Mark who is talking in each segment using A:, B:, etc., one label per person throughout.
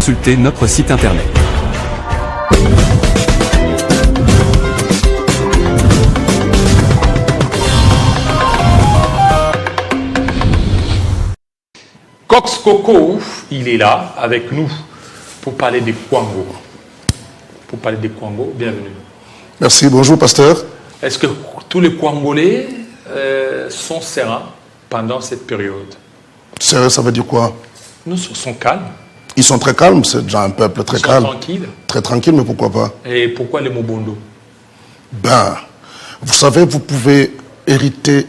A: Consultez notre site internet.
B: Cox Coco, il est là avec nous pour parler des Kwango. Pour parler des Kwango, bienvenue.
C: Merci, bonjour pasteur.
B: Est-ce que tous les Kwangolais sont sereins pendant cette période?
C: Sérieux, ça veut dire quoi?
B: Nous sont calmes.
C: Ils sont très calmes, c'est déjà un peuple très calme.
B: Tranquilles.
C: Très tranquille, mais pourquoi pas?
B: Et pourquoi les Mobondo?
C: Ben, vous savez, vous pouvez hériter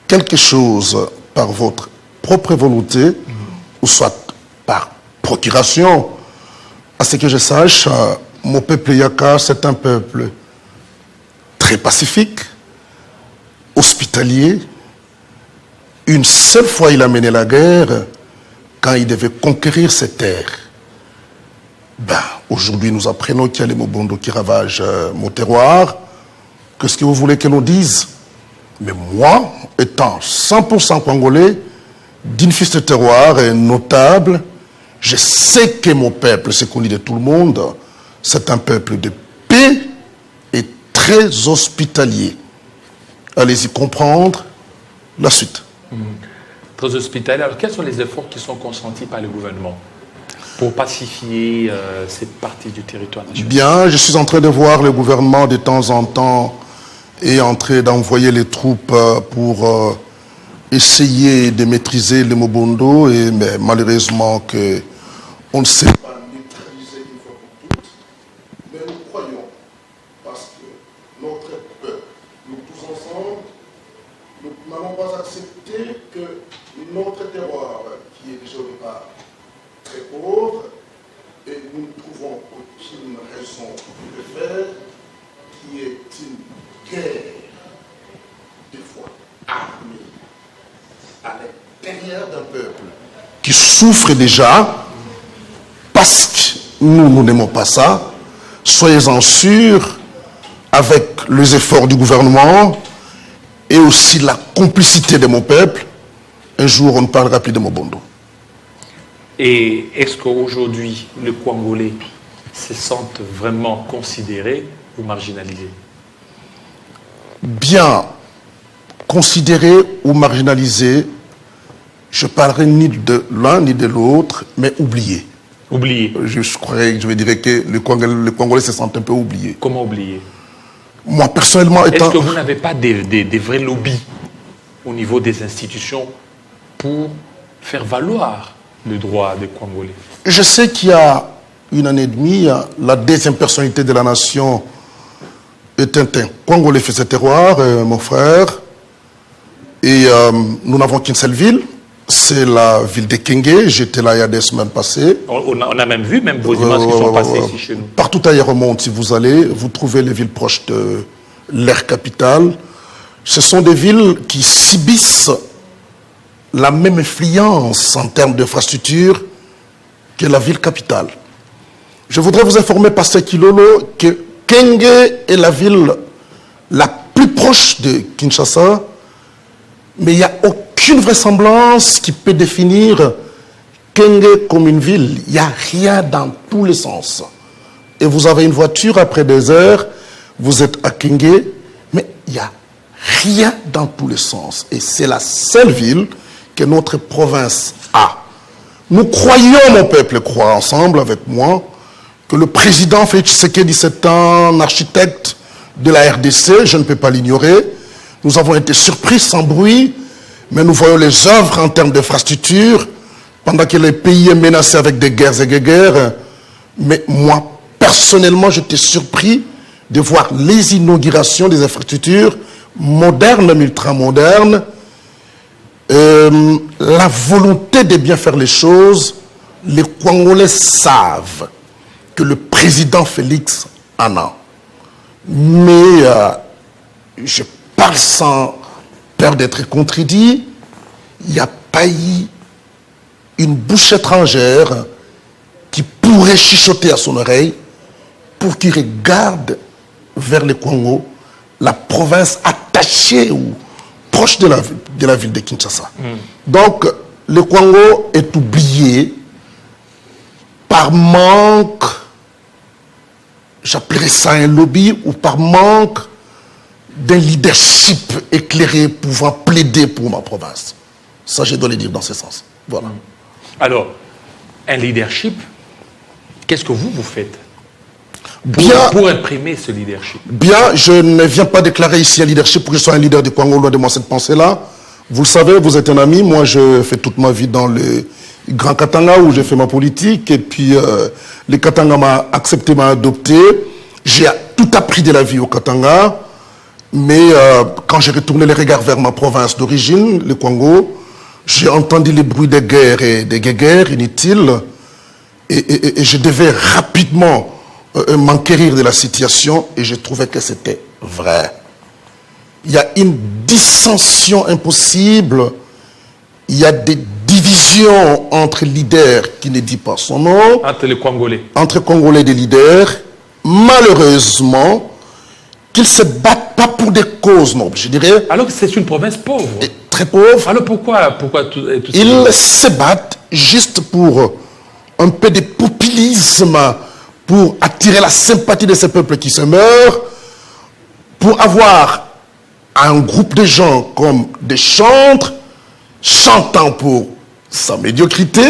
C: quelque chose par votre propre volonté, ou soit par procuration. À ce que je sache, mon peuple Yaka, c'est un peuple très pacifique, hospitalier. Une seule fois, il a mené la guerre quand il devait conquérir ses terres. Ben, aujourd'hui, nous apprenons qu'il y a les Mobondo qui ravagent mon terroir. Qu'est-ce que vous voulez que l'on dise? Mais moi, étant 100% congolais, digne fils de terroir et notable, je sais que mon peuple, c'est connu de tout le monde, c'est un peuple de paix et très hospitalier. Allez-y comprendre la suite.
B: Très hospitalier. Alors, quels sont les efforts qui sont consentis par le gouvernement pour pacifier cette partie du territoire national?
C: Bien, je suis en train de voir le gouvernement de temps en temps est en train d'envoyer les troupes pour essayer de maîtriser les Mobondo, mais malheureusement on ne sait pas maîtriser une fois pour toutes. Mais nous croyons, parce que notre peuple, nous tous ensemble, nous n'allons pas accepter que notre terroir, qui est déjà au départ très pauvre, et nous ne trouvons aucune raison de le faire, qui est une guerre, des fois armée, à l'intérieur d'un peuple qui souffre déjà, parce que nous n'aimons pas ça. Soyez-en sûrs, avec les efforts du gouvernement et aussi la complicité de mon peuple, un jour on ne parlera plus de Mobondo.
B: Et est-ce qu'aujourd'hui, les Kwangolais se sentent vraiment considérés ou marginalisés?
C: Bien considérés ou marginalisés, je parlerai ni de l'un ni de l'autre, mais oubliés.
B: Oubliés.
C: Je vais dire que les Congolais se sentent un peu oubliés.
B: Comment oublier?
C: Moi, personnellement, étant...
B: Est-ce que vous n'avez pas des vrais lobbies au niveau des institutions pour faire valoir le droit des Congolais?
C: Je sais qu'il y a une année et demie, la deuxième personnalité de la nation est un Congolais fait ses terroirs, mon frère. Et nous n'avons qu'une seule ville, c'est la ville de Kenge. J'étais là il y a des semaines passées.
B: On a même vu même vos images qui sont passées ici chez nous.
C: Partout ailleurs au monde, si vous allez, vous trouvez les villes proches de l'aire capitale. Ce sont des villes qui subissent la même influence en termes d'infrastructures que la ville capitale. Je voudrais vous informer, Pasteur Kilolo, que Kenge est la ville la plus proche de Kinshasa, mais il n'y a aucune vraisemblance qui peut définir Kenge comme une ville. Il n'y a rien dans tous les sens. Et vous avez une voiture, après 2 heures, vous êtes à Kenge, mais il n'y a rien dans tous les sens. Et c'est la seule ville que notre province a. Nous croyons, mon peuple croit ensemble avec moi, que le président Félix Tshisekedi, c'est un architecte de la RDC, je ne peux pas l'ignorer. Nous avons été surpris sans bruit, mais nous voyons les œuvres en termes d'infrastructures, pendant que le pays est menacé avec des guerres et des guerres. Mais moi, personnellement, j'étais surpris de voir les inaugurations des infrastructures modernes, ultramodernes, la volonté de bien faire les choses. Les Congolais savent que le président Félix en a. Mais je parle sans peur d'être contredit. Il n'y a pas eu une bouche étrangère qui pourrait chuchoter à son oreille pour qu'il regarde vers le Congo, la province attachée ou proche de la ville de Kinshasa. Donc, le Congo est oublié par manque, j'appellerais ça un lobby, ou par manque d'un leadership éclairé pouvant plaider pour ma province. Ça, je dois le dire dans ce sens. Voilà.
B: Alors, un leadership, qu'est-ce que vous faites pour imprimer ce leadership?
C: Bien, je ne viens pas déclarer ici un leadership pour que je sois un leader du Congo, loin de moi cette pensée-là. Vous le savez, vous êtes un ami. Moi, je fais toute ma vie dans le Grand Katanga où j'ai fait ma politique. Et puis, les Katanga m'a accepté, m'a adopté. J'ai tout appris de la vie au Katanga. Mais quand j'ai retourné les regards vers ma province d'origine, le Congo, j'ai entendu les bruits des guerres et des guerres inutiles. Et je devais rapidement m'enquérir de la situation. Et je trouvais que c'était vrai. Il y a une dissension impossible. Il y a des divisions entre leaders qui ne disent pas son nom.
B: Entre les Congolais.
C: Entre Congolais des leaders. Malheureusement, qu'ils ne se battent pas pour des causes nobles, je dirais.
B: Alors que c'est une province pauvre.
C: Très pauvre.
B: Alors pourquoi tout
C: ils se battent juste pour un peu de populisme, pour attirer la sympathie de ces peuples qui se meurent, pour avoir un groupe de gens comme des chantres, chantant pour sa médiocrité,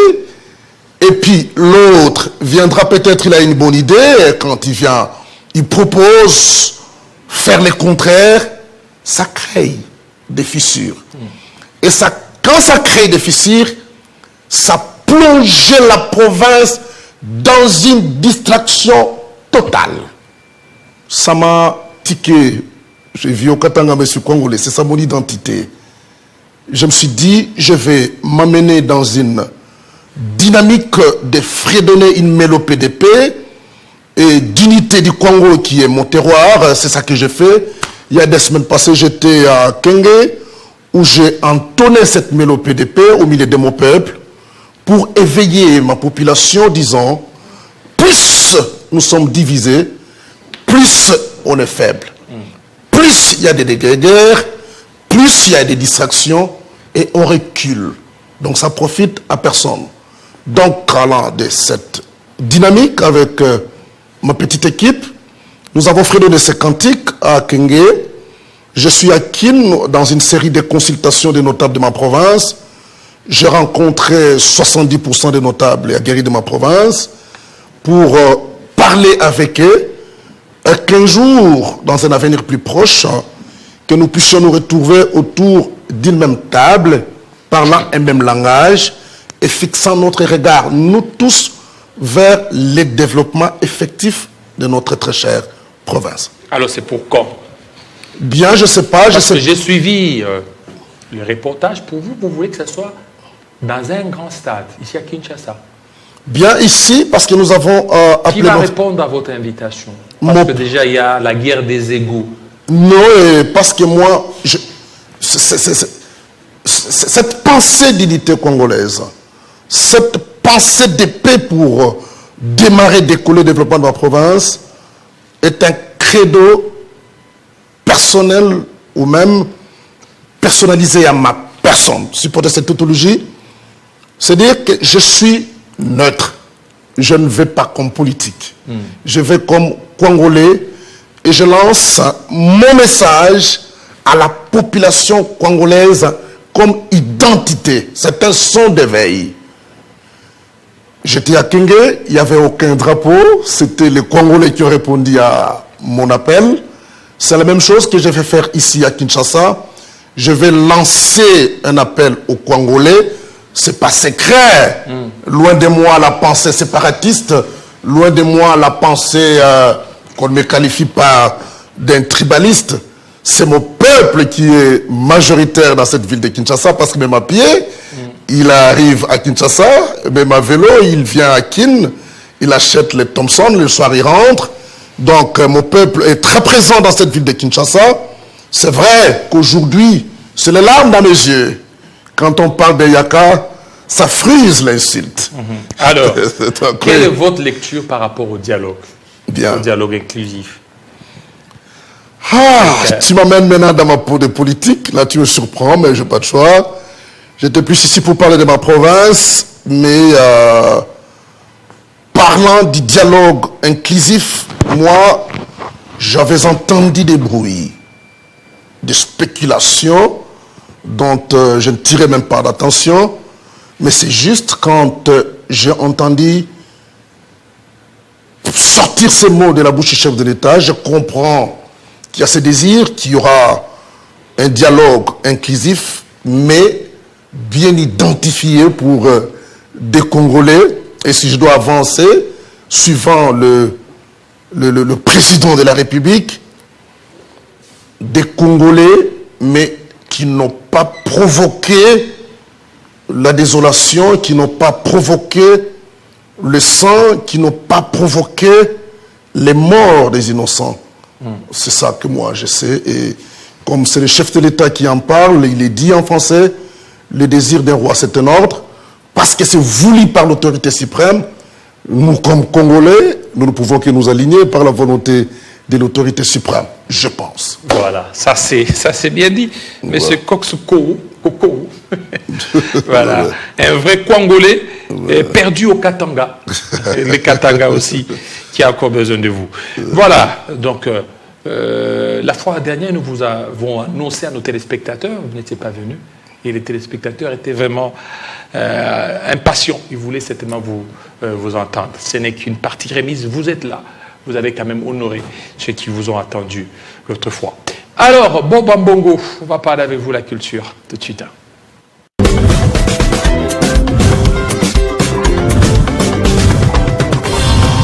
C: et puis l'autre viendra peut-être, il a une bonne idée, et quand il vient, il propose faire le contraire, ça crée des fissures. Et ça, quand ça crée des fissures, ça plonge la province dans une distraction totale. Ça m'a tiqué. J'ai vu au Katanga, monsieur Congolais, c'est ça mon identité. Je me suis dit, je vais m'amener dans une dynamique de fredonner une mélopée de paix et d'unité du Congo qui est mon terroir. C'est ça que j'ai fait. Il y a des semaines passées, j'étais à Kenge où j'ai entonné cette mélopée de paix au milieu de mon peuple pour éveiller ma population, disant, plus nous sommes divisés, plus on est faible. Plus il y a des guerres, plus il y a des distractions et on recule. Donc ça profite à personne. Donc, allant de cette dynamique avec ma petite équipe, nous avons fredonné ces cantiques à Kenge. Je suis à Kin dans une série de consultations des notables de ma province. J'ai rencontré 70% des notables et aguerris de ma province pour parler avec eux. Et qu'un jour, dans un avenir plus proche, que nous puissions nous retrouver autour d'une même table, parlant un même langage et fixant notre regard, nous tous, vers le développement effectif de notre très chère province.
B: Alors c'est pour quand?
C: Bien, je ne sais pas.
B: Parce que j'ai suivi le reportage. Pour vous, vous voulez que ce soit dans un grand stade, ici à Kinshasa?
C: Bien ici, parce que nous avons appelé...
B: Qui va répondre à votre invitation? Parce que déjà, il y a la guerre des égos.
C: Non, parce que moi, cette pensée d'unité congolaise, cette pensée de paix pour démarrer, décoller le développement de ma province, est un credo personnel ou même personnalisé à ma personne. Supporter cette tautologie, c'est-à-dire que je suis neutre. Je ne vais pas comme politique. Je vais comme Congolais et je lance mon message à la population congolaise comme identité. C'est un son d'éveil. J'étais à Kenge, il n'y avait aucun drapeau. C'était les Congolais qui ont répondu à mon appel. C'est la même chose que je vais faire ici à Kinshasa. Je vais lancer un appel aux Congolais. Ce n'est pas secret. Loin de moi la pensée séparatiste. Loin de moi la pensée qu'on ne me qualifie pas d'un tribaliste. C'est mon peuple qui est majoritaire dans cette ville de Kinshasa parce que même à pied, il arrive à Kinshasa, même à vélo, il vient à Kin, il achète les Thompson, le soir il rentre. Donc mon peuple est très présent dans cette ville de Kinshasa. C'est vrai qu'aujourd'hui, c'est les larmes dans mes yeux. Quand on parle de Yaka, ça frise l'insulte.
B: Alors, quelle est votre lecture par rapport au dialogue?
C: Bien.
B: Au dialogue inclusif.
C: Tu m'amènes maintenant dans ma peau de politique. Là, tu me surprends, mais je n'ai pas de choix. J'étais plus ici pour parler de ma province, mais parlant du dialogue inclusif, moi, j'avais entendu des bruits, des spéculations dont je ne tirais même pas d'attention, mais c'est juste quand j'ai entendu sortir ces mots de la bouche du chef de l'État, je comprends qu'il y a ce désir, qu'il y aura un dialogue inclusif, mais bien identifié pour des Congolais. Et si je dois avancer, suivant le président de la République, des Congolais, mais qui n'ont pas provoqué la désolation, qui n'ont pas provoqué le sang, qui n'ont pas provoqué les morts des innocents. C'est ça que moi je sais. Et comme c'est le chef de l'État qui en parle, il est dit en français, le désir d'un roi c'est un ordre, parce que c'est voulu par l'autorité suprême. Nous, comme Congolais, nous ne pouvons que nous aligner par la volonté de l'autorité suprême, je pense.
B: Voilà, ça c'est bien dit. Monsieur Coxco, voilà, un vrai Congolais perdu au Katanga, les Katanga aussi, qui a encore besoin de vous. Voilà, donc la fois dernière, nous vous avons annoncé à nos téléspectateurs, vous n'étiez pas venus, et les téléspectateurs étaient vraiment impatients, ils voulaient certainement vous entendre. Ce n'est qu'une partie remise, vous êtes là. Vous avez quand même honoré ceux qui vous ont attendu l'autre fois. Alors, Boba Mbongo, on va parler avec vous la culture tout de suite.